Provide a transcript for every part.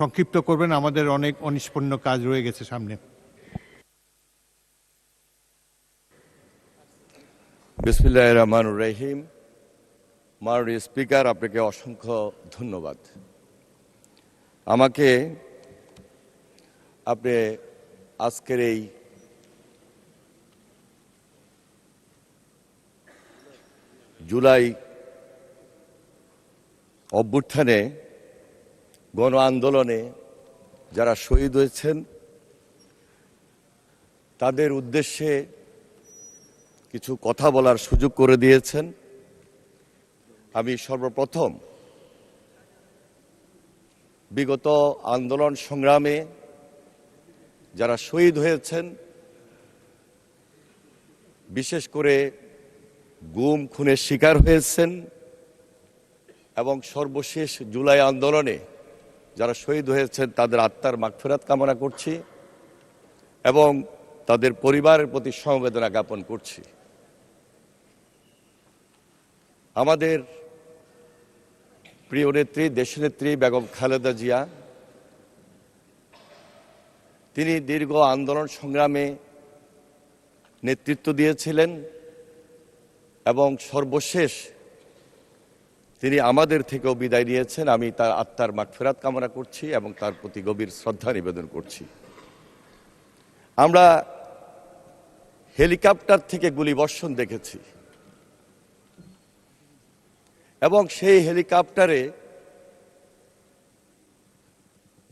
সংক্ষিপ্ত করবেন, আমাদের অনেক অনিষ্পন্ন কাজ রয়ে গেছে সামনে। বিসমিল্লাহির রহমানির রহিম। মাননীয় স্পিকার, আপনাকে অসংখ্য ধন্যবাদ। আমাকে আপনি আজকের এই জুলাই অভ্যুত্থানে গণ আন্দোলনে যারা শহীদ হয়েছেন তাদের উদ্দেশ্যে কিছু কথা বলার সুযোগ করে দিয়েছেন। আমি সর্বপ্রথম বিগত আন্দোলন সংগ্রামে যারা শহীদ হয়েছেন, বিশেষ করে গুম খুনের শিকার হয়েছেন এবং সর্বশেষ জুলাই আন্দোলনে যারা শহীদ হয়েছেন তাদের আত্মার মাগফিরাত কামনা করছি এবং তাদের পরিবারের প্রতি সমবেদনা জ্ঞাপন করছি। আমাদের প্রিয় নেত্রী, দেশনেত্রী বেগম খালেদা জিয়া, তিনি দীর্ঘ আন্দোলন সংগ্রামে নেতৃত্ব দিয়েছিলেন এবং সর্বশেষ তিনি আমাদের থেকেও বিদায় নিয়েছেন। আমি তার আত্মার মাগফিরাত কামনা করছি এবং তার প্রতি গভীর শ্রদ্ধা নিবেদন করছি। আমরা হেলিকপ্টার থেকে গুলিবর্ষণ দেখেছি এবং সেই হেলিকপ্টারে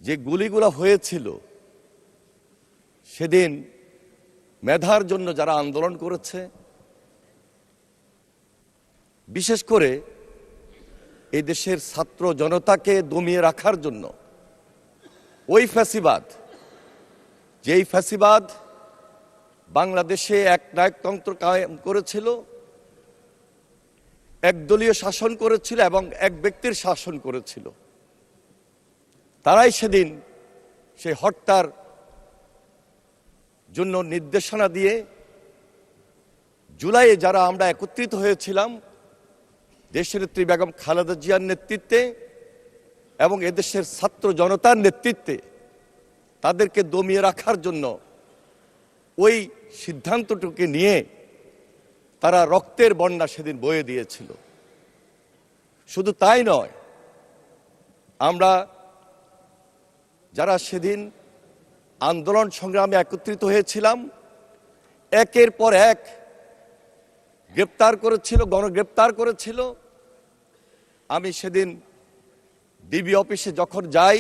যে গুলিগুলো হয়েছিল সেদিন মেধার জন্য যারা আন্দোলন করেছে, বিশেষ করে এই দেশের ছাত্র জনতাকে দমিয়ে রাখার জন্য ওই ফ্যাসিবাদ, যেই ফ্যাসিবাদ বাংলাদেশে এক নায়কতন্ত্র কায়েম করেছিল, একদলীয় শাসন করেছিল এবং এক ব্যক্তির শাসন করেছিল, তারাই সেদিন সেই হত্যার জন্য নির্দেশনা দিয়ে জুলাইয়ে যারা আমরা একত্রিত হয়েছিলাম দেশনেত্রী বেগম খালেদা জিয়ার নেতৃত্বে এবং এদেশের ছাত্র জনতার নেতৃত্বে তাদেরকে দমিয়ে রাখার জন্য ওই সিদ্ধান্তটুকে নিয়ে তারা রক্তের বন্যা সেদিন বয়ে দিয়েছিল। শুধু তাই নয়, আমরা যারা সেদিন আন্দোলন সংগ্রামে একত্রিত হয়েছিলাম একের পর এক গ্রেপ্তার করেছিল, গণগ্রেপ্তার করেছিল। আমি সেদিন ডিবি অফিসে যখন যাই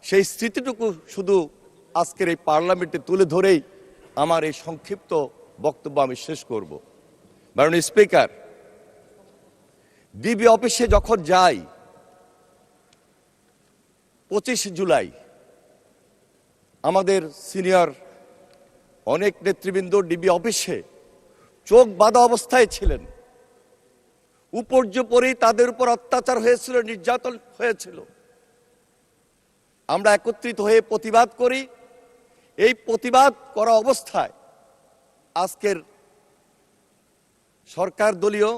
সেই স্মৃতিটুকু শুধু আজকের এই পার্লামেন্টে তুলে ধরেই আমার এই সংক্ষিপ্ত বক্তব্য আমি শেষ করব। মাননীয় স্পিকার, ডিবি অফিসে যখন যাই 25 জুলাই আমাদের সিনিয়র অনেক নেতৃবৃন্দ ডিবি অফিসে চোখ বাঁধা অবস্থায় ছিলেন। উপর্যুপরি তাদের উপর অত্যাচার হয়েছিল, নির্যাতন হয়েছিল। আমরা একত্রিত হয়ে প্রতিবাদ করি। এই প্রতিবাদ করা অবস্থায় আজকের সরকার দলীয়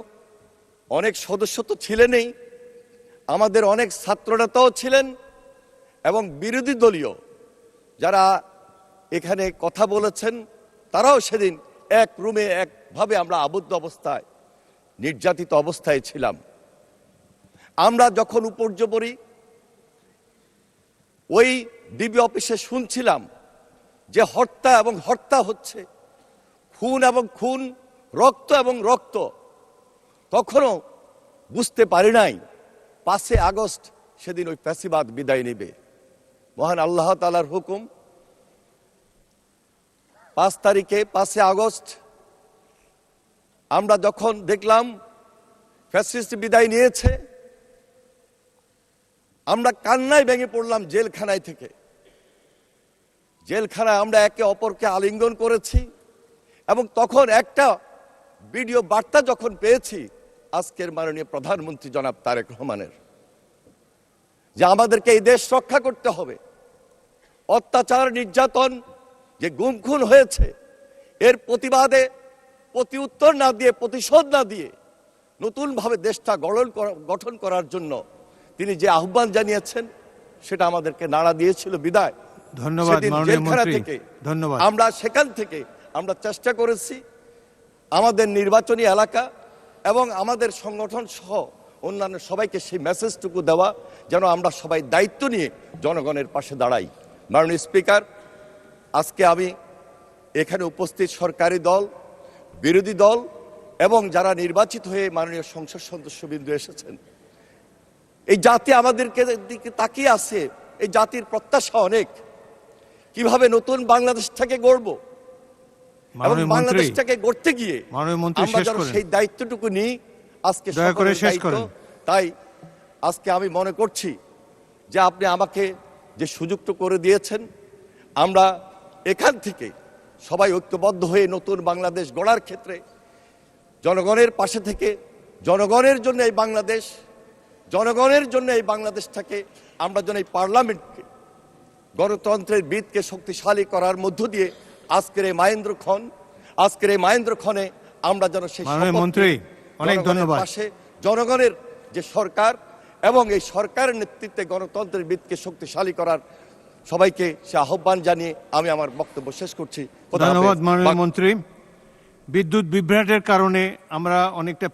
অনেক সদস্য তো ছিলেনই, আমাদের অনেক ছাত্রনেতাও ছিলেন এবং বিরোধী দলীয় যারা এখানে কথা বলেছেন তারাও সেদিন এক রুমে একভাবে আমরা আবদ্ধ অবস্থায়, নির্যাতিত অবস্থায় ছিলাম। আমরা যখন উপর্যুপরি ওই ডিবি অফিসে শুনছিলাম যে হত্যা এবং হত্যা হচ্ছে, খুন এবং খুন, রক্ত এবং রক্ত, তখনও বুঝতে পারি নাই 5 আগস্ট সেদিন ওই ফ্যাসিবাদ বিদায় নেবে। মহান আল্লাহ তাআলার হুকুম, 5 তারিখে 5 আগস্ট আমরা যখন দেখলাম ফ্যাসিস্ট বিদায় নিয়েছে, আমরা কান্নায় ভেঙে পড়লাম। জেলখানায় থেকে, জেলখানায় আমরা একে অপরকে আলিঙ্গন করেছি এবং তখন একটা ভিডিও বার্তা যখন পেয়েছি আজকের মাননীয় প্রধানমন্ত্রী জনাব তারেক রহমানের, যে আমাদেরকে এই দেশ রক্ষা করতে হবে, অত্যাচার নির্যাতন যে গুম খুন হয়েছে এর প্রতিবাদে প্রতি উত্তর না দিয়ে, প্রতিশোধ না দিয়ে নতুনভাবে দেশটা গঠন করার জন্য তিনি যে আহ্বান জানিয়েছেন, সেটা আমাদেরকে নাড়া দিয়েছিল বিদায় ধন্যবাদ সেদিন মাননীয় জেলখানা মন্ত্রী। থেকে ধন্যবাদ। আমরা সেখান থেকে আমরা চেষ্টা করেছি আমাদের নির্বাচনী এলাকা এবং আমাদের সংগঠন সহ অন্যান্য সবাইকে সেই মেসেজটুকু দেওয়া যেন আমরা সবাই দায়িত্ব নিয়ে জনগণের পাশে দাঁড়াই। মাননীয় স্পিকার, আজকে আমি এখানে উপস্থিত সরকারি দল, বিরোধী দল এবং যারা নির্বাচিত হয়ে মাননীয় সংসদ সদস্যবৃন্দ এসেছেন, এই জাতি আমাদেরকে দিকে তাকিয়ে আছে। এই জাতির প্রত্যাশা অনেক, কিভাবে নতুন বাংলাদেশটাকে গড়ব এবং মাননীয় মন্ত্রী, বাংলাদেশটাকে গড়তে গিয়ে মাননীয় মন্ত্রী আমরা শেষ যেন করেন। সেই দায়িত্বটুকু নিই। আজকে দয়া করে সকলের শেষ দায়িত্ব। করেন। তাই আজকে আমি মনে করছি যে আপনি আমাকে যে সুযোগটা করে দিয়েছেন, আমরা এখান থেকে সবাই ঐক্যবদ্ধ হয়ে নতুন বাংলাদেশ গড়ার ক্ষেত্রে জনগণের পাশে থেকে জনগণের জন্য এই বাংলাদেশ, জনগণের জন্য এই বাংলাদেশটাকে আমরা যেন এই পার্লামেন্টকে, গণতন্ত্রের ভিতকে শক্তিশালী করার মধ্য দিয়ে আজকের এই মাহেন্দ্র ক্ষণে আমরা যেন সেই মাননীয় শপথ মন্ত্রী, নিই। অনেক জনগণের ধন্যবাদ। পাশে জনগণের যে সরকার এবং এই সরকারের নেতৃত্বে গণতন্ত্রের ভিতকে শক্তিশালী করার সবাইকে সে আহ্বান জানিয়ে আমি আমার বক্তব্য শেষ করছি। খোদা হাফেজ। ধন্যবাদ মাননীয় মন্ত্রী। বিদ্যুৎ বিভ্রাটের কারণে আমরা অনেকটা